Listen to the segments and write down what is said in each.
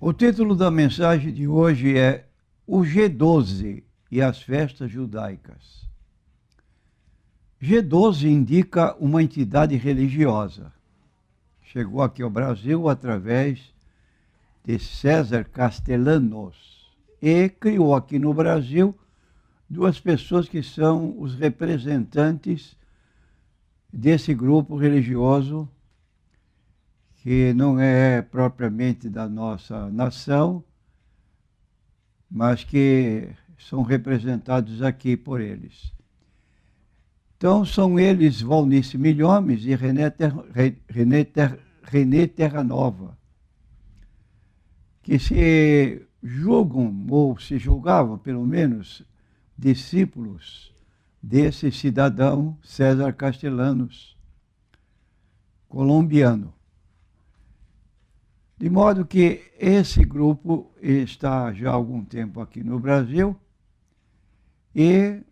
O título da mensagem de hoje é O G12 e as festas judaicas. G12 indica uma entidade religiosa. Chegou aqui ao Brasil através de César Castellanos e criou aqui no Brasil duas pessoas que são os representantes desse grupo religioso que não é propriamente da nossa nação, mas que são representados aqui por eles. Então, são eles Valnice Milhomes e René Terranova, que se julgam, ou se julgavam, pelo menos, discípulos desse cidadão César Castellanos, colombiano. De modo que esse grupo está já há algum tempo aqui no Brasil e,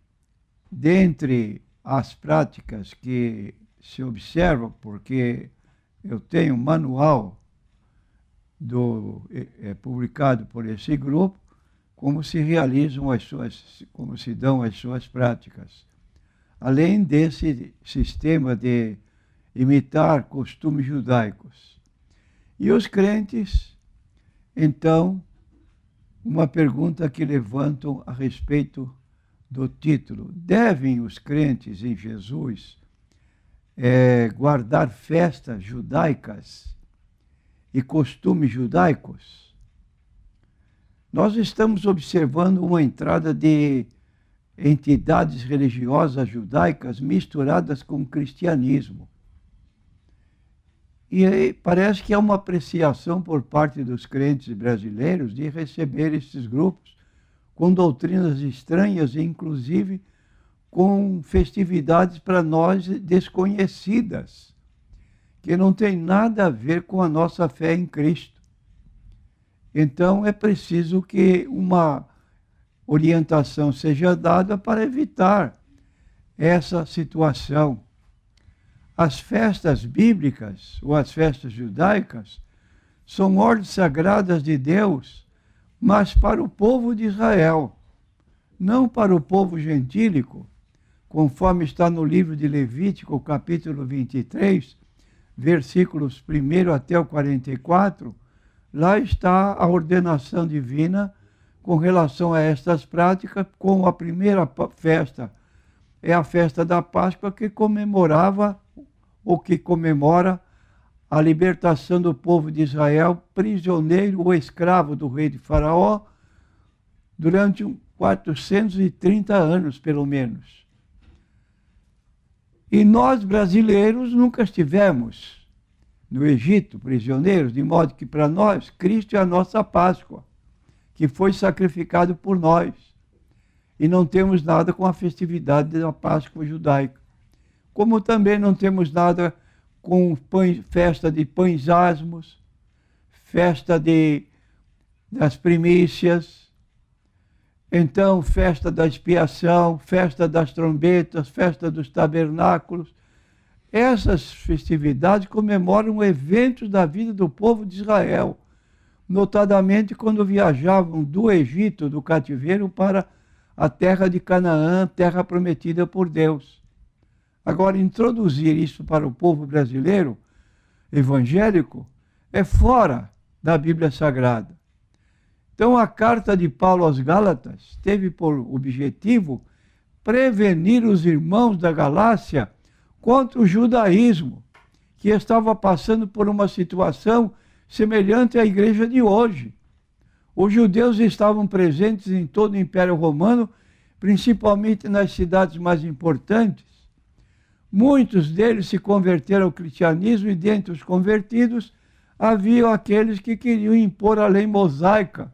dentre as práticas que se observam, porque eu tenho um manual publicado por esse grupo, como se realizam como se dão as suas práticas. Além desse sistema de imitar costumes judaicos. E os crentes, então, uma pergunta que levantam a respeito do título. Devem os crentes em Jesus guardar festas judaicas e costumes judaicos? Nós estamos observando uma entrada de entidades religiosas judaicas misturadas com o cristianismo. E aí parece que há uma apreciação por parte dos crentes brasileiros de receber esses grupos com doutrinas estranhas e, inclusive, com festividades para nós desconhecidas, que não tem nada a ver com a nossa fé em Cristo. Então, é preciso que uma orientação seja dada para evitar essa situação. As festas bíblicas, ou as festas judaicas, são ordens sagradas de Deus, mas para o povo de Israel, não para o povo gentílico, conforme está no livro de Levítico, capítulo 23, versículos 1 até o 44, lá está a ordenação divina com relação a estas práticas, como a primeira festa é a festa da Páscoa, que comemorava ou que comemora a libertação do povo de Israel, prisioneiro ou escravo do rei de Faraó, durante 430 anos, pelo menos. E nós, brasileiros, nunca estivemos no Egito, prisioneiros, de modo que, para nós, Cristo é a nossa Páscoa, que foi sacrificado por nós. E não temos nada com a festividade da Páscoa judaica. Como também não temos nada com festa de pães asmos, festa das primícias, então festa da expiação, festa das trombetas, festa dos tabernáculos. Essas festividades comemoram eventos da vida do povo de Israel, notadamente quando viajavam do Egito, do cativeiro, para a terra de Canaã, terra prometida por Deus. Agora, introduzir isso para o povo brasileiro, evangélico, é fora da Bíblia Sagrada. Então, a carta de Paulo aos Gálatas teve por objetivo prevenir os irmãos da Galácia contra o judaísmo, que estava passando por uma situação semelhante à igreja de hoje. Os judeus estavam presentes em todo o Império Romano, principalmente nas cidades mais importantes. Muitos deles se converteram ao cristianismo e, dentre os convertidos, havia aqueles que queriam impor a lei mosaica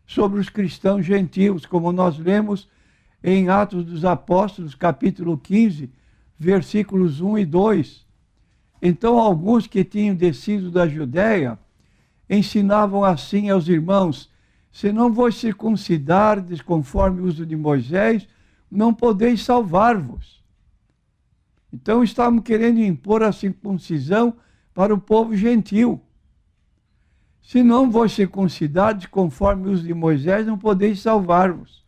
sobre os cristãos gentios, como nós lemos em Atos dos Apóstolos, capítulo 15, versículos 1 e 2. Então, alguns que tinham descido da Judéia ensinavam assim aos irmãos: se não vos circuncidardes conforme o uso de Moisés, não podeis salvar-vos. Então estavam querendo impor a circuncisão para o povo gentil. Se não vos circuncidados conforme os de Moisés, não podeis salvar-vos.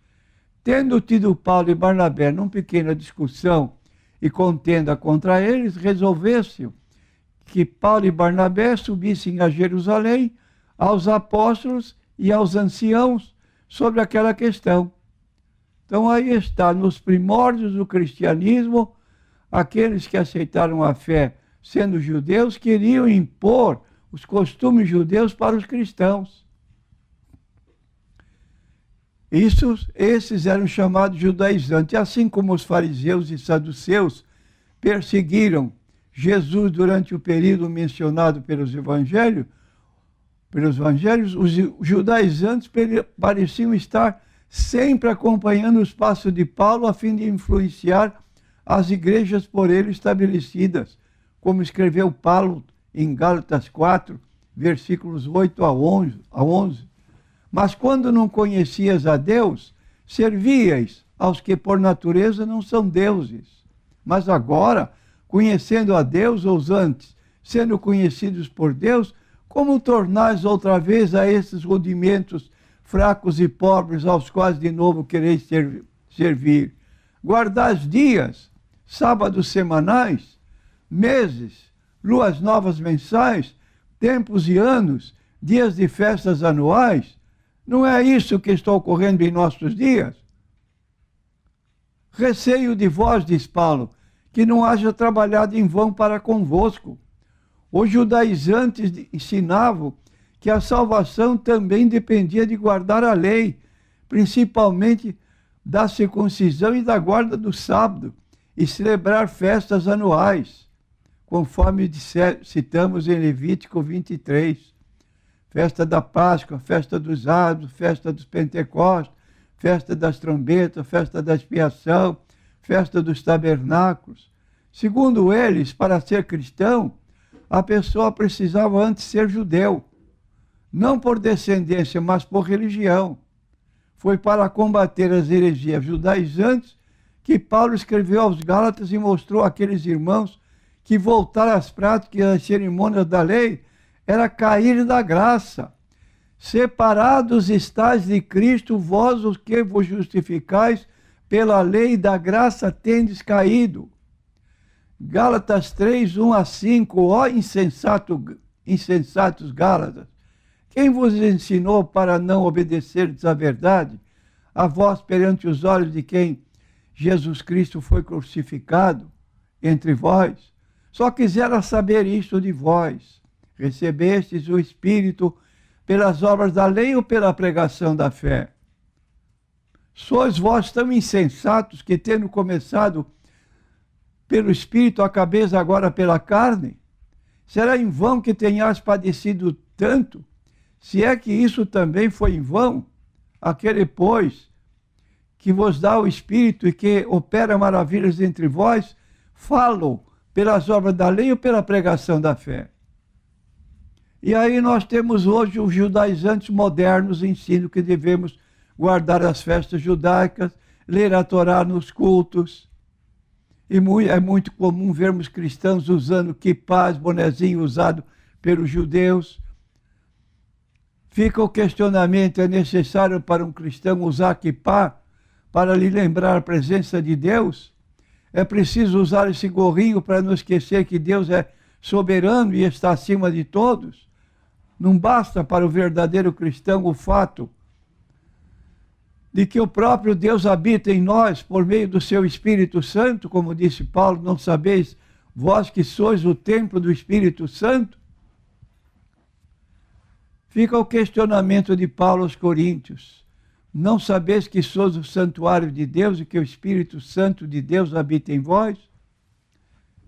Tendo tido Paulo e Barnabé numa pequena discussão e contenda contra eles, resolveu-se que Paulo e Barnabé subissem a Jerusalém aos apóstolos e aos anciãos sobre aquela questão. Então aí está, nos primórdios do cristianismo, aqueles que aceitaram a fé sendo judeus queriam impor os costumes judeus para os cristãos. Esses eram chamados judaizantes, assim como os fariseus e saduceus perseguiram Jesus durante o período mencionado pelos evangelhos, os judaizantes pareciam estar sempre acompanhando os passos de Paulo a fim de influenciar as igrejas por ele estabelecidas, como escreveu Paulo em Gálatas 4, versículos 8 a 11. Mas quando não conhecias a Deus, servíeis aos que por natureza não são deuses. Mas agora, conhecendo a Deus, ou antes, sendo conhecidos por Deus, como tornais outra vez a esses rudimentos fracos e pobres aos quais de novo quereis servir? Guardais dias, sábados semanais, meses, luas novas mensais, tempos e anos, dias de festas anuais. Não é isso que está ocorrendo em nossos dias? Receio de vós, diz Paulo, que não haja trabalhado em vão para convosco. Os judaizantes ensinavam que a salvação também dependia de guardar a lei, principalmente da circuncisão e da guarda do sábado, e celebrar festas anuais, conforme citamos em Levítico 23. Festa da Páscoa, festa dos Árvores, festa dos Pentecostes, festa das trombetas, festa da expiação, festa dos tabernáculos. Segundo eles, para ser cristão, a pessoa precisava antes ser judeu, não por descendência, mas por religião. Foi para combater as heresias judaizantes que Paulo escreveu aos Gálatas e mostrou àqueles irmãos que voltar às práticas e às cerimônias da lei era cair da graça. Separados estáis de Cristo, vós os que vos justificais pela lei da graça tendes caído. Gálatas 3, 1 a 5, ó insensatos Gálatas, quem vos ensinou para não obedecerdes à verdade, a vós perante os olhos de quem Jesus Cristo foi crucificado entre vós? Só quisera saber isto de vós. Recebestes o Espírito pelas obras da lei ou pela pregação da fé? Sois vós tão insensatos que, tendo começado pelo Espírito, acabeis agora pela carne? Será em vão que tenhais padecido tanto? Se é que isso também foi em vão, aquele, pois, que vos dá o Espírito e que opera maravilhas entre vós, falo pelas obras da lei ou pela pregação da fé? E aí nós temos hoje os judaizantes modernos ensinam que devemos guardar as festas judaicas, ler a Torá nos cultos. E é muito comum vermos cristãos usando quipás, bonezinho usado pelos judeus. Fica o questionamento, é necessário para um cristão usar quipá para lhe lembrar a presença de Deus? É preciso usar esse gorrinho para não esquecer que Deus é soberano e está acima de todos? Não basta para o verdadeiro cristão o fato de que o próprio Deus habita em nós por meio do seu Espírito Santo, como disse Paulo, não sabeis vós que sois o templo do Espírito Santo? Fica o questionamento de Paulo aos Coríntios. Não sabeis que sois o santuário de Deus e que o Espírito Santo de Deus habita em vós?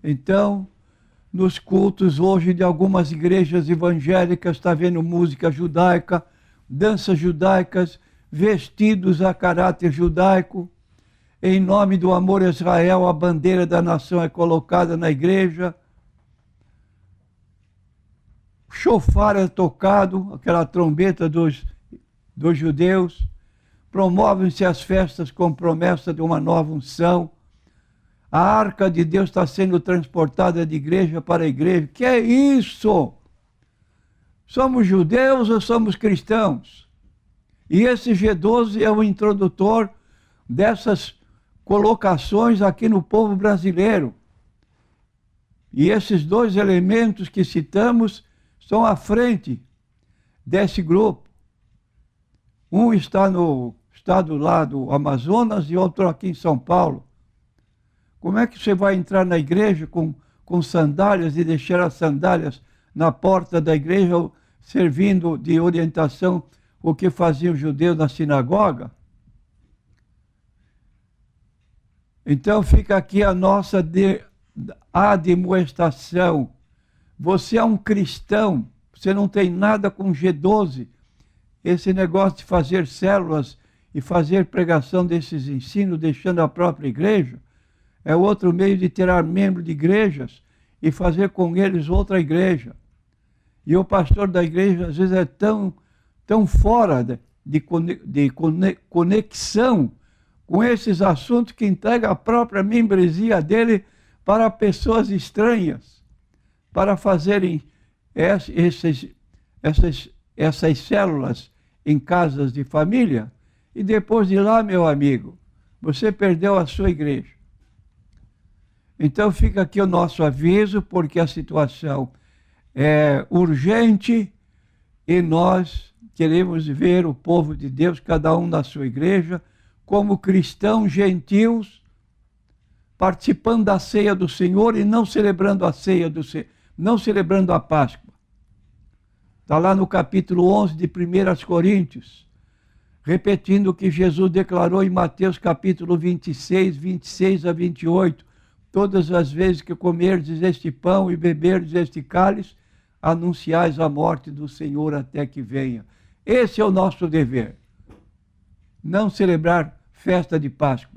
Então, nos cultos hoje de algumas igrejas evangélicas, está vendo música judaica, danças judaicas, vestidos a caráter judaico. Em nome do amor a Israel, a bandeira da nação é colocada na igreja. Chofar é tocado, aquela trombeta dos judeus. Promovem-se as festas com promessa de uma nova unção. A arca de Deus está sendo transportada de igreja para igreja. Que é isso? Somos judeus ou somos cristãos? E esse G12 é o introdutor dessas colocações aqui no povo brasileiro. E esses dois elementos que citamos estão à frente desse grupo. Um está no estado lá do Amazonas e outro aqui em São Paulo. Como é que você vai entrar na igreja com sandálias e deixar as sandálias na porta da igreja, servindo de orientação o que faziam os judeus na sinagoga? Então fica aqui a nossa admoestação. Você é um cristão, você não tem nada com G12. Esse negócio de fazer células e fazer pregação desses ensinos, deixando a própria igreja, é outro meio de tirar membros de igrejas e fazer com eles outra igreja. E o pastor da igreja, às vezes, é tão fora de conexão com esses assuntos que entrega a própria membresia dele para pessoas estranhas, para fazerem essas células em casas de família, e depois de lá, meu amigo, você perdeu a sua igreja. Então fica aqui o nosso aviso, porque a situação é urgente e nós queremos ver o povo de Deus, cada um na sua igreja, como cristãos gentios, participando da ceia do Senhor e não celebrando a ceia do Senhor, não celebrando a Páscoa. Está lá no capítulo 11 de 1 Coríntios, repetindo o que Jesus declarou em Mateus capítulo 26, 26 a 28. Todas as vezes que comerdes este pão e beberdes este cálice, anunciais a morte do Senhor até que venha. Esse é o nosso dever. Não celebrar festa de Páscoa.